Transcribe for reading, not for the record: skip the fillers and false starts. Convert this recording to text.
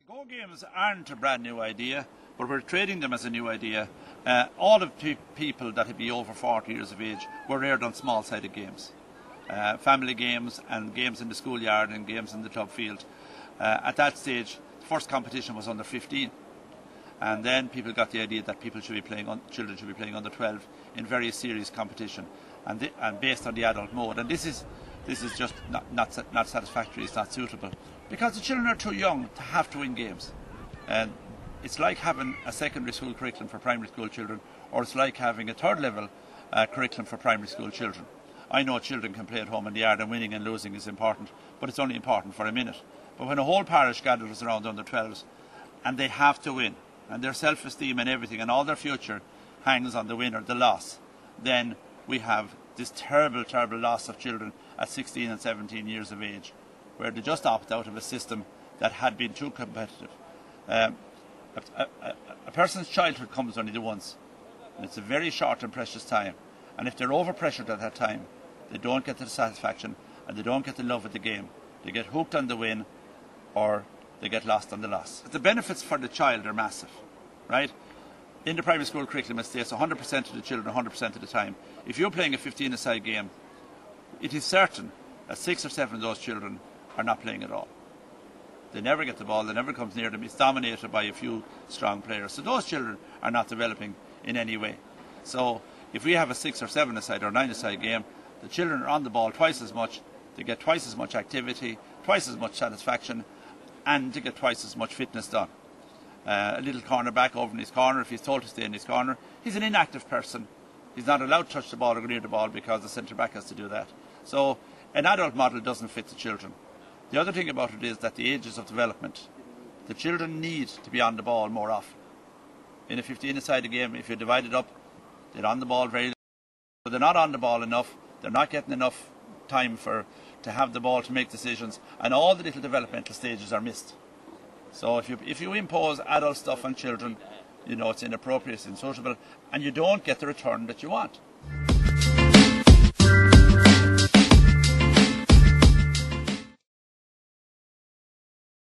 Go games aren't a brand new idea, but we're trading them as a new idea. All of the people that would be over 40 years of age were reared on small-sided games. Family games and games in the schoolyard and games in the club field. At that stage, the first competition was under 15. And then people got the idea that children should be playing under 12 in various serious competition, and based on the adult mode. And this is just not satisfactory. It's not suitable because the children are too young to have to win games. And it's like having a secondary school curriculum for primary school children, or it's like having a third level curriculum for primary school children. I know children can play at home in the yard, and winning and losing is important, but it's only important for a minute. But when a whole parish gathers around under 12s and they have to win, and their self-esteem and everything and all their future hangs on the win or the loss, then we have this terrible, terrible loss of children at 16 and 17 years of age, where they just opt out of a system that had been too competitive. A person's childhood comes only once, and it's a very short and precious time. And if they're over-pressured at that time, they don't get the satisfaction and they don't get the love of the game. They get hooked on the win, or they get lost on the loss. The benefits for the child are massive, right? In the primary school curriculum, it states 100% of the children 100% of the time. If you're playing a 15-a-side game, it is certain that 6 or 7 of those children are not playing at all. They never get the ball, they never comes near them. It's dominated by a few strong players. So those children are not developing in any way. So if we have a 6 or 7-a-side or 9-a-side game, the children are on the ball twice as much, they get twice as much activity, twice as much satisfaction, and to get twice as much fitness done. A little cornerback over in his corner, if he's told to stay in his corner, he's an inactive person. He's not allowed to touch the ball or go near the ball because the centre-back has to do that. So an adult model doesn't fit the children. The other thing about it is that the ages of development, the children need to be on the ball more often. In a 15-a-side game, if you divide it up, they're on the ball very little. But they're not on the ball enough, they're not getting enough time to have the ball to make decisions, and all the little developmental stages are missed. So if you impose adult stuff on children, you know it's inappropriate, it's unsuitable, and you don't get the return that you want.